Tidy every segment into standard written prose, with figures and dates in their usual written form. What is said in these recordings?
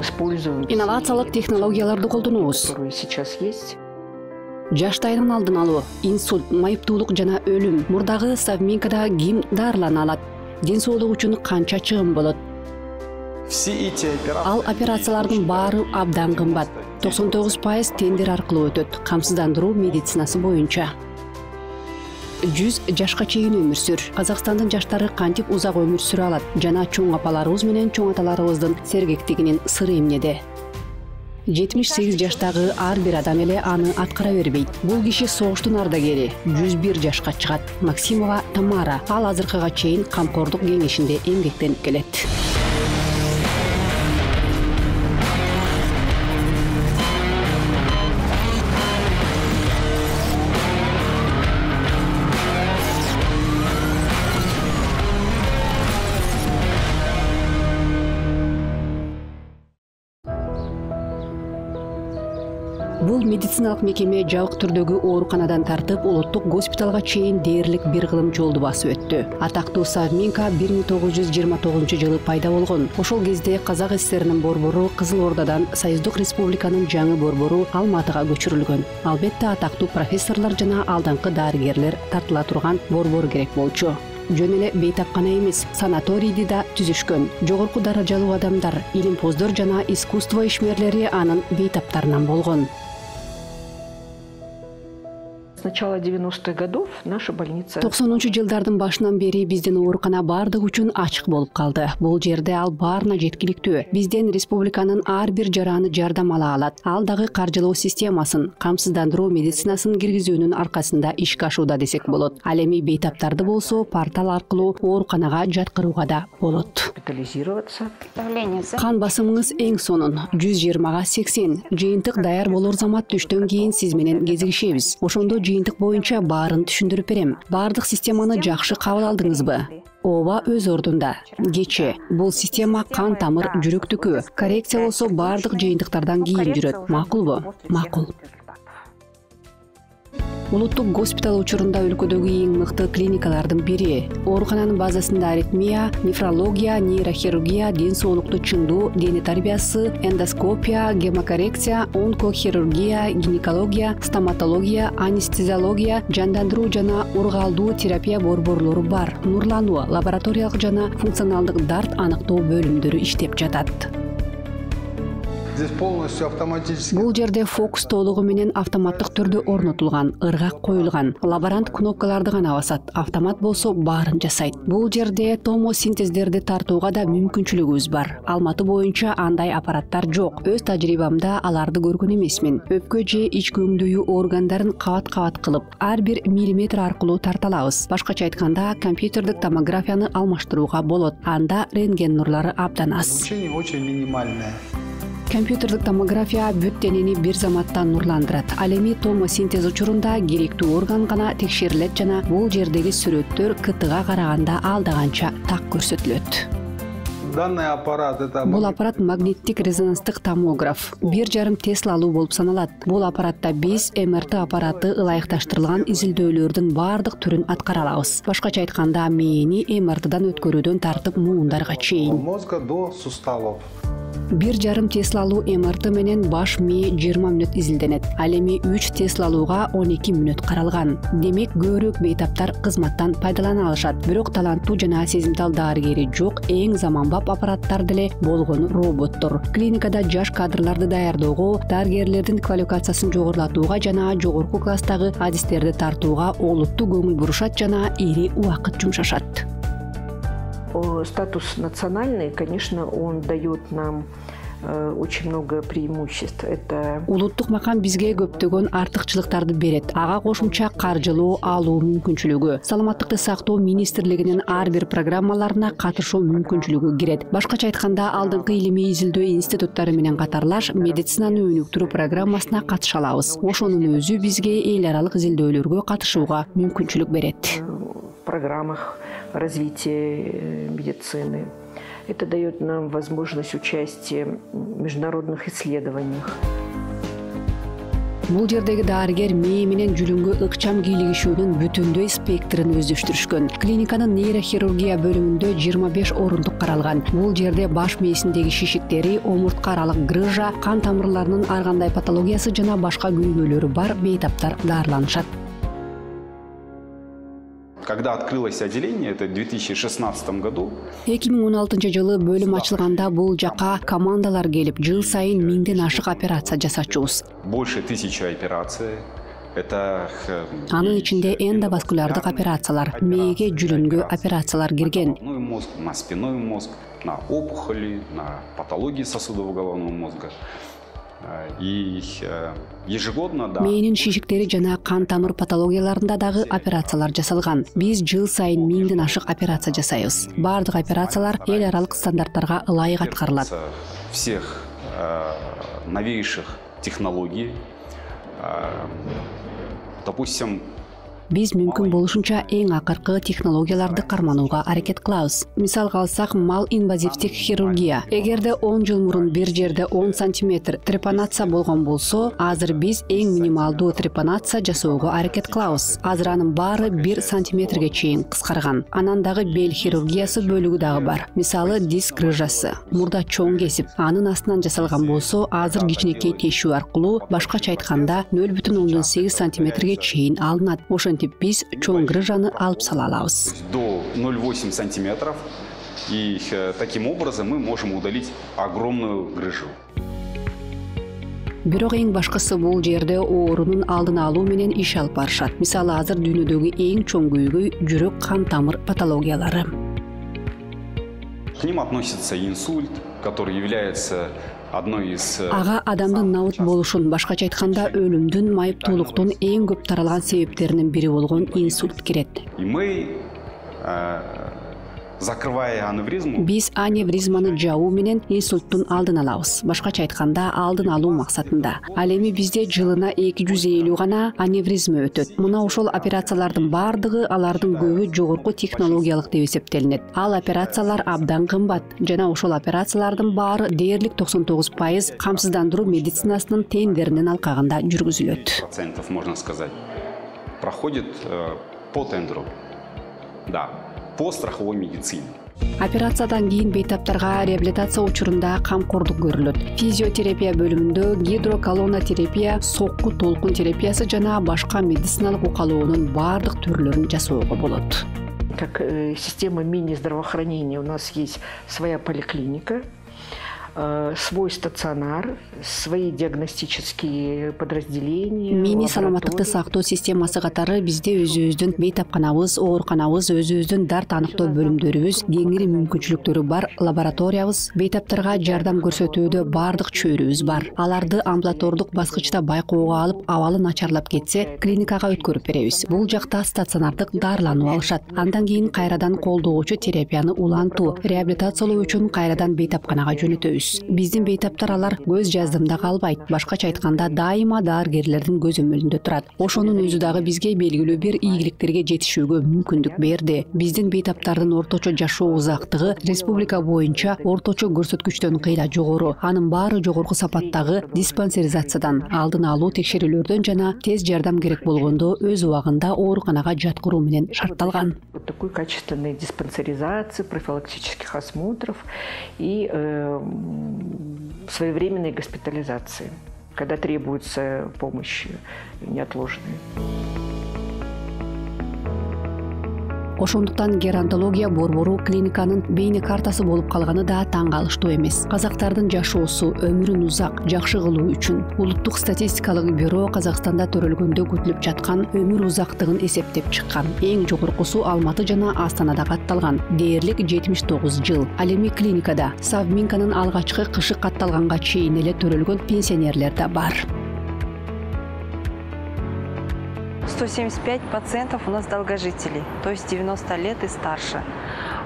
используем инновациялык технологияларды колдонобуз. которые сейчас есть. Жаштайдын алдын алуу, инсульт, майыптуулук жана өлүм, мурдагы Savminka'да ким дарылана алат, ден соолук үчүн канча чыгым болот? Ал операциялардын баары абдан кымбат. 99% тендер аркылуу өтөт, камсыздандыруу медицинасы боюнча. 100 жашка чейин өмүр сүр. Казакстандын жаштары кантип узак өмүр сүрө алат жана чоң апаларыбыз менен чоң аталарыбыздын сергектигинин сыры эмнеде? 78 жаштагы ар бир адам эле аны аткара бербейт. Бул киши согуштун ардагери, 101 жашка чыгат. Максимова Тамара. Ал азыркыга чейин камкордук кеңешинде эмгектенип келет. Бул медициналык мекеме жабык түрдөгү ооруканадан тартып улуттук госпиталга чейин дээрлик бир кылым жолду басып өттү. Атактуу Savminka 1929 пайда болгон. Ошол кезде Казак ССРнин борбору Кызыл Ордадан Союздук Республиканын жаңы борбору Алматыга көчүрүлгөн. Албетте атактуу профессорлор жана алдыңкы дарыгерлер тартыла турган борбор керек болчу. Жөн эле бейтапкана эмес, санаторийди да түзүшкөн. Жогорку даражалуу адамдар, илимпоздор жана искусство ишмерлери анын бейтаптарынан болгон. С начала 90-х годов наша больница 90-жылдардын башынан бери биздин оорукана бардык үчүн ачык болуп калды. Бул жерде ал баарына жеткиликтүү. Бизден республиканын ар бир жараны жардам ала алат. Ал дагы каржылоо системасын, камсыздандыруу медицинасын киргизүүнүн аркасында ишке ашууда десек болот. Ал эми бейтаптарды болсо портал аркылуу ооруканага жаткырууга да болот. госпитализироваться. Кан басымыңыз эң сонун 120га 80. Жыйынтык даяр болор замат түштөн кийин сиз менен кезигишебиз. Ошондо жыйынтык боюнча баарын түшүндүрүп берем. Бардык системаны жакшы кабыл алдыңызбы? Ооба, өз ордунда. Кече. Бул система кан тамыр жүрөктүкү. Коррекция болсо бардык жыйынтыктардан кийин жүрөт. Макулбу? Макул. Улуттук госпитал учурунда өлкөдөгү эң мыкты клиникалардын бири. Оорукананын базасында аритмия, нефрология, нейрохирургия, ден соолукту чыңдоо, дене тарбиясы, эндоскопия, гемокоррекция, онкохирургия, гинекология, стоматология, анестезиология, жандандыруу жана ургаалдуу терапия борборлору бар. Нурлануу, лабораториялык жана функционалдык дарт аныктоо бөлүмдөрү иштеп жатат. Бул жерде фокус толугу менен автоматтык түрдө орнотулган, ыргак коюлган. Лаборант кнопкаларды гана басат, автомат болсо баарын жасайт. Бул жерде томосинтездерди тартууга да мүмкүнчүлүгүбүз бар. Алматы боюнча андай аппараттар жок. Өз тажрыйбамда аларды көргөн эмесмин. Өпкө же ички өңдүү органдарын кабат-кабат кылып, ар бир миллиметр аркылуу тарталабыз. Башкача айтканда, компьютердик томографияны алмаштырууга болот. Анда рентген нурлары абдан аз. Очень минимальное. Компьютердик томография бүт денени бир заматта нурландырат. Ал эми томосинтез учурунда керектүү орган гана текшерилет жана бул жердеги сүрөттөр КТга караганда алдаганча так көрсөтүлөт. Бул аппарат магниттик резонанстык томограф. 1,5 Тесла алуу болуп саналат. Бул аппаратта биз МРТ аппараты ылайыкташтырылган изилдөөлөрдүн бардык түрүн аткара алабыз. Башкача айтканда, мээни МРТдан өткөрүүдөн тартып муундарга чейин. Мозга до суставов. 1,5 Тесла алуу МРТ менен баш мээ 20 мүнөт изилденет. Ал эми 3 Тесла алууга 12 мүнөт каралган. Демек көбүрөөк бейтаптар кызматтан пайдалана алышат. Бирок таланттуу жана сезимтал дарыгери жок, эң заманбап аппараттар деле болгону роботтор. Клиникада жаш кадрларды даярдоого, дарыгерлердин квалификациясын жогорулатууга жана жогорку класстагы адистерди тартууга олуттуу көңүл бурушат жана ири убакыт жумшашат. Статус национальный, конечно, он дает нам очень много преимуществ. Это улуттук макам бизге көптөгөн артыкчылыктарды берет. Ага кошумча каржылоо алуу мүмкүнчүлүгү, саламаттыкты сактоо министрлигинин ар бир программаларына катышуу мүмкүнчүлүгү кирет. Башкача айтканда, алдыңкы илимий изилдөө институттары менен катарлаш медицинаны өнүктүрүү программасына катыша алабыз. Ошонун өзү бизге эл аралык изилдөөлөргө катышууга мүмкүнчүлүк берет. В программах развития медицины. Это дает нам возможность участия в международных исследованиях. Бул жердеги дарыгер мээ менен жүлүнгө ыкчам кийлигишүүнүн бүтүндөй спектрин өздөштүрүшкөн. Клиниканын нейрохирургия бөлүмүндө 25 орундук каралган. Бул жерде баш мээсиндеги шишиктери, омуртка аралык грыжа, кан тамырларынын ар кандай патологиясы жана башка көйгөйлөрү бар бейтаптар даарыланышат. Когда открылось отделение, это в 2016 году. 2016 жылы бөлүм ачылганда бул жака командалар келип, жыл сайын 1000ден ашык операция жасачубуз. Больше 1000 операций. Это анын ичинде эндоваскулярдык операциялар, мээге, жүлүнгө операциялар кирген. Мозг, на спинной мозг, на опухоли, на патологии сосудов головного мозга. И ежегодно, да. Мээнин шишиктери жана кан тамыр патологияларында дагы операциялар жасалган. Биз жыл сайын 1000ден ашык операция жасайбыз. Бардык операциялар эл аралык стандарттарга ылайык аткарылат. Всех новейших технологий. Допустим, Биз мүмкүн болушунча эң акыркы технологияларды карманууга аракет кылабыз. Мисалга алсак, мал инвазивдик хирургия. Эгерде 10 жыл мурун бир жерде 10 сантиметр трепанация болгон болсо, азыр биз эң минималдуу трепанация жасоого аракет кылабыз. Азыр анын баары 1 сантиметрге чейин кыскарган. Анан дагы бел хирургиясы бөлүгү дагы бар. Мисалы диск грыжасы. Мурда чоң кесип, анын астынан жасалган болсо, азыр кичинекей тешүү аркылуу, башкача айтканда 0,8 сантиметрге чейин алынат. Биз чоң грыжаны алып сала алабыз. До 0,8 сантиметров. И таким образом мы можем удалить огромную грыжу. Бирок эң башкысы бул жерде оорунун алдын алуу менен иш алып барышат. Мисалы, азыр дүйнөдөгү эң чоң көйгөй жүрөк кан тамыр патологиялары. К ним относится инсульт, который является одной из... Ага адамдын набыт болушун, башкача айтканда өлүмдүн, майыптуулуктун эң көп таралган себептеринин бири болгон инсульт кирет. И мы, закрывая аневризму... Биз аневризманы жабуу менен инсульттун алдын алабыз. Башкача айтканда алдын алуу максатында. Ал эми бизде жылына 250 гана аневризма өтөт. Мына ошол операциялардын бардыгы, алардын көбү жогорку технологиялык деп эсептелинет. Ал операциялар абдан кымбат жана ошол операциялардын баары дээрлик 99% камсыздандыруу медицинасынын тендеринин алкагында жүргүзүлөт. Процентов, можно сказать, проходит по тендеру. Да. По страховой медицине. Операциядан кийин бейтаптарга реабилитация учурунда камкордук көрүлөт. Физиотерапия бөлүмүндө гидроколонотерапия, сокку толкун терапиясы жана башка медициналык укалоонун бардык түрлөрүн жасоого болот. Как система мини-здравоохранения у нас есть своя поликлиника, свой стационар, свои диагностические подразделения. Мини саламаттыкты сактоо системасы катары бизде өзүбүздүн бейтапканабыз, ооруканабыз, өзүбүздүн дарт аныктоо бөлүмдөрүбүз, кеңири мүмкүнчүлүктөрү бар лабораториябыз, бейтаптарга жардам көрсөтүүдө бардык чөйрөбүз бар. Аларды амбулатордук баскычта байкоого алып, абалы начарлап кетсе, клиникага өткөрүп беребиз. Бул жакта стационардык дарылануу алышат. Андан кийин кайрадан колдоочу терапияны улантуу, реабилитациялоо үчүн кайрадан бейтапканага жөнөтөбүз. Биздин бейтаптар алар көз жаздымда калбайт. Башкача айтканда дайыма дарыгерлердин көзөмөлүндө турат. Ошонун өзү дагы бизге белгилүү бир ийгиликтерге жетишүүгө мүмкүндүк берди. Биздин бейтаптардын орточо жашоо узактыгы республика боюнча орточо көрсөткүчтөн кыйла жогору. Анын баары жогорку сапаттагы диспансеризациядан, алдын алуу текшерүүлөрдөн жана тез жардам керек болгондо өз убагында ооруканага жаткыруу менен шартталган. Вот такой качественной диспансеризации, профилактических осмотров и своевременной госпитализации, когда требуется помощь неотложная. Ошондуктан геронтология борбору клиниканын бейне картасы болуп калганы да таң калыштуу эмес. Казактардын жашоосу, өмүрүн узак, жакшы кылуу үчүн Улуттук статистикалык бюро Казакстанда төрөлгөндө күтүлүп жаткан өмүр узактыгын эсептеп чыккан. Эң жогоркусу Алматы жана Астанада катталган. Дээрлик 79 жыл. Ал эми клиникада Совминканын алгачкы кышы катталганга чейин эле төрөлгөн пенсионерлер да бар. 175% у нас долгожителей, то есть 90 лет и старше.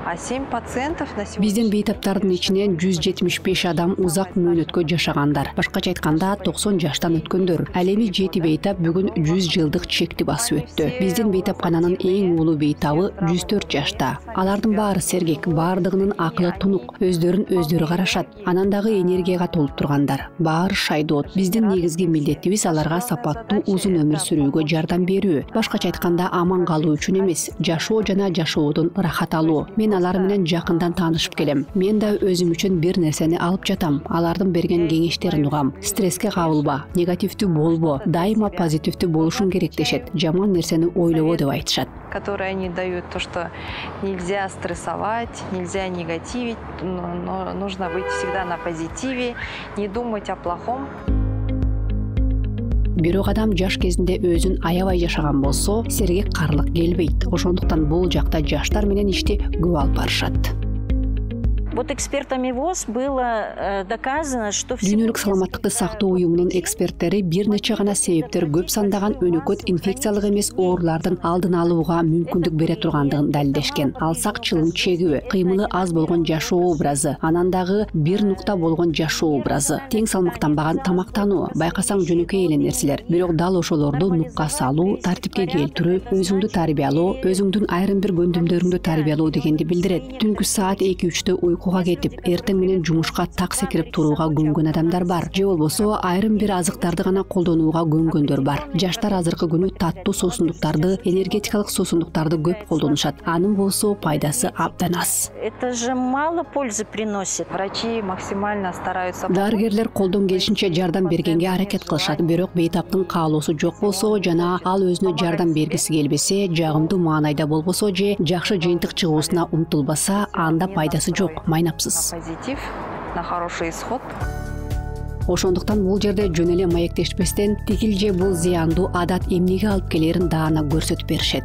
А 7% на сегодня. Биздин бейтаптардын ичинен 175 адам узак мөөнөткө жашагандар. Башкача айтканда 90 жаштан өткөндөр. Ал эми 7 бейтап бүгүн 100 жылдык чекти басып өттү. Биздин бейтапкананын эң улуу бейтабы 104 жашта. Алардын баары сергек, баардыгынын акылы тунук, өздөрүн өздөрү карашат. Анан дагы энергияга толуп тургандар. Баары шайдоот. Биздин негизги милдетибиз аларга сапаттуу узун өмүр сүрүүгө жардам берүү. Башкача айтканда аман калуу үчүн эмес, жашоо жана жашоодон ырахат алуу. Мен алар менен жакындан таанышып келем. Мен да өзүм үчүн бир нерсени алып жатам. Алардын берген кеңештерин угам. Стресске кабылба, негативдүү болбо, дайыма позитивдүү болушуң керек дешет. Жаман нерсени ойлобо деп айтышат. Которые они дают, то, что нельзя стрессовать, нельзя негативить, но нужно быть всегда на позитиве, не думать о плохом. Бирок адам жаш кезинде өзүн аябай жашаган болсо, сергек карлык келбейт. Ошондуктан бул жакта жаштар менен ишти көп алып барышат. Вот экспертами ВОЗ было доказано, что Дүйнөлүк саламаттыкты сактоо уюмунун эксперттери бир нече гана себептер көп сандаган өнөкөт инфекциялык эмес оорулардын алдын алууга мүмкүндүк бере тургандыгын далилдешкен. Алсак чылым чегүү, кыймылы аз болгон жашоо образы, анан дагы бир нукта болгон жашоо образы, тең салмактанбаган тамактануу, байкасаң жөнөкөй эле нерселер. Бирок дал ошолорду нукка салуу, тартипке келтирүү, өзүңдү тарбиялоо, өзүңдүн айрым бир көндүмдөрүңдү тарбиялоо дегенди билдирет. Түнкү саат 2-3-тө uyquga кетип, эртең менен жумушка так секирип турууга көнгөн адамдар бар. Же болбосо айрым бир азыктарды гана колдонууга көнгөндөр бар. Жаштар азыркы күнү таттуу суусундуктарды, энергетикалык суусундуктарды көп колдонушат. Анын болсо пайдасы абдан аз. Это же мало пользы приносит. Врачи максимально стараются. Дарыгерлер колдон келишинче жардам бергенге аракет кылышат. Бирок бейтаптын каалоосу жок болсо жана ал өзүнө жардам бергиси келбесе, жагымдуу маанайда болбосо же жакшы жыйынтык чыгуусуна умтулбаса, анда пайдасы жок. Майнапсыз. Позитив, на хороший исход. Ошондуктан бул жерде жөн эле маектешпестен тигил же бул зыяндуу адат эмнеге алып келерин даана көрсөтүп беришет.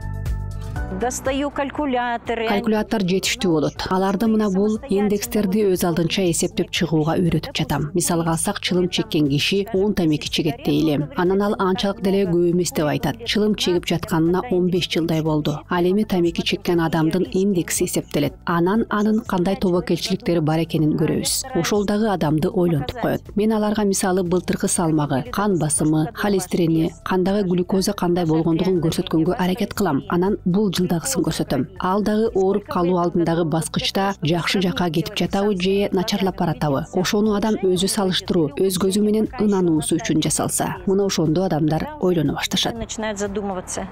Достаю калькуляторы. Калькулятор жетиштүү болот. Аларды мына бул индекстерди өз алдынча эсептеп чыгууга үйрөтүп жатам. Мисалга алсак, чылым чеккен киши 10 тамеки чегет дейли. Анан ал анчалык деле көп эмес деп айтат. Чылым чегип жатканына 15 жылдай болду. Ал эми тамеки чеккен адамдын индекси эсептелет. Анан анын кандай тобокелчиликтери бар экенин көрөбүз. Ошол дагы адамды ойлонтуп коет. Мен аларга мисалы былтыркы салмагы, кан басымы, холестерини, кандагы глюкоза кандай болгондугун көрсөткөнгө аракет кылам. Анан бул жылдагысын көрсөтөм. Ал дагы ооруп калуу алдындагы баскычта жакшы жакка кетип жатабы же начарлап баратабы. Ошону адам өзү салыштыруу, өз көзү менен ынануусу үчүн жасалса, мына ошондо адамдар ойлоно башташат. Начинают задумываться.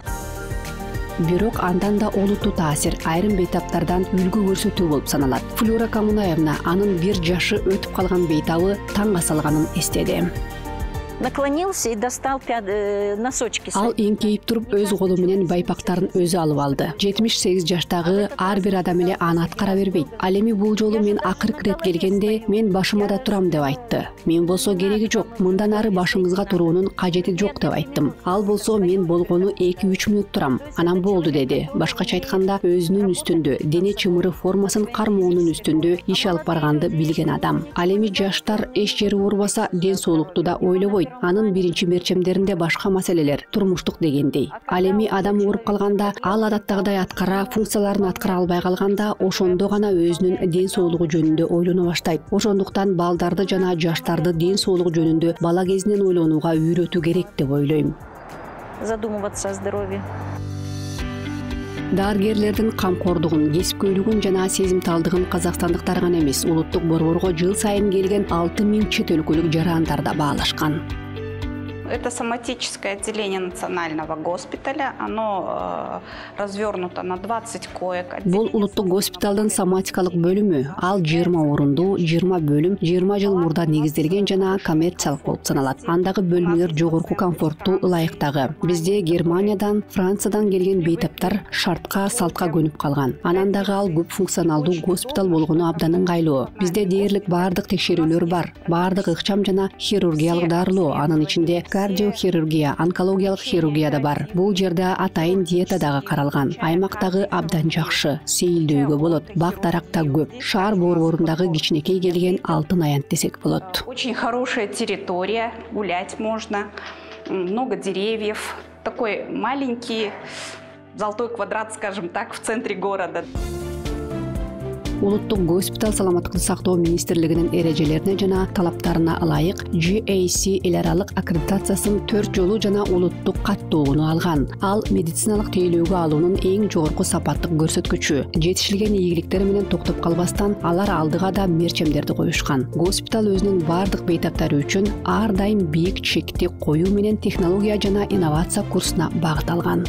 Бирок андан да олуттуу таасир айрым бейтаптардан үлгү көрсөтүү болуп саналат. Флюра Камунаевна анын бир жашы өтүп калган бейтабы таңга салганын эстеди. Наклонился и достал носочки. Ал эңкейип туруп өз колу менен байпактарын өзү алып алды. 78 жаштагы ар бир адам эле аны аткара бербейт. Ал эми бул жолу мен акыркы ирет келгенде мен башыма да турам деп айтты. Мен болсо кереги жок, мындан ары башыңызга туруунун кажети жок деп айттым. Ал болсо мен болгону 2-3 мүнөт турам. Анан болду деди. Башкача айтканда өзүнүн үстүндө, дене чымыры формасын кармоонун үстүндө иш алып барганды билген адам. Ал эми жаштар эч жери оорубаса, ден соолукту да ойлобойт. Анын биринчи мерчемдеринде башка маселелер, турмуштук дегендей. Ал эми адам ооруп калганда, ал адаттагыдай аткара, функцияларын аткара албай калганда, ошондо гана өзүнүн ден соолугу жөнүндө ойлоно баштайт. Ошондуктан балдарды жана жаштарды ден соолугу жөнүндө бала кезинен ойлонууга үйрөтүү керек деп ойлойм. Задумываться о здоровье. Дарыгерлердин камкордугун, кесипкөйлүгүн жана сезимталдыгын казакстандыктар гана эмес, улуттук борборго жыл сайын келген 6000 чет өлкөлүк жарандар да баалашкан. Это соматическое отделение национального госпиталя. Оно развернуто на 20 коек. Бул улуттук госпиталдын соматикалык бөлүмү. Ал 20 орундуу, 20 бөлүм, 20 жыл мурда негизделген жана коммерциялык болуп саналат. Андагы бөлмөлөр жогорку комфорттуу ылайыктагы. Бизде Германиядан, Франциядан келген бейтаптар шартка, салтка көнүп калган. Анан дагы ал көп функционалдуу госпиталь болгону абдан ыңгайлуу. Бизде дээрлик баардык текшерүүлөр бар. Баардык ыкчам жана хирургиялык дарылоо, анын ичинде кардиохирургия, онкологиялык хирургия да бар. Бул жерде атайын диета дагы каралган. Аймактагы абдан жакшы, сейилдөөгө болот. Бак даракта көп. Шаар борборундагы кичинекей келген алтын аянт десек болот. Очень хорошая территория, гулять можно, много деревьев. Такой маленький золотой квадрат, скажем так, в центре города. улуттук госпиталь саламаттыкты сактоо министрлигинин эрежелерине жана талаптарына ылайык GAC эл аралык аккредитациясын 4 жолу жана улуттук каттоогуну алган. Ал медициналык тейлөөгө алуунун эң жогорку сапаттык көрсөткүчү. Жетишилген ийгиликтери менен токтоп калбастан алар алдыга да мерчемдерди коюшкан. Госпиталь өзүнүн бардык бейтаптары үчүн ар дайым бийик чекти коюу менен технология жана инновация курсуна багыт алган.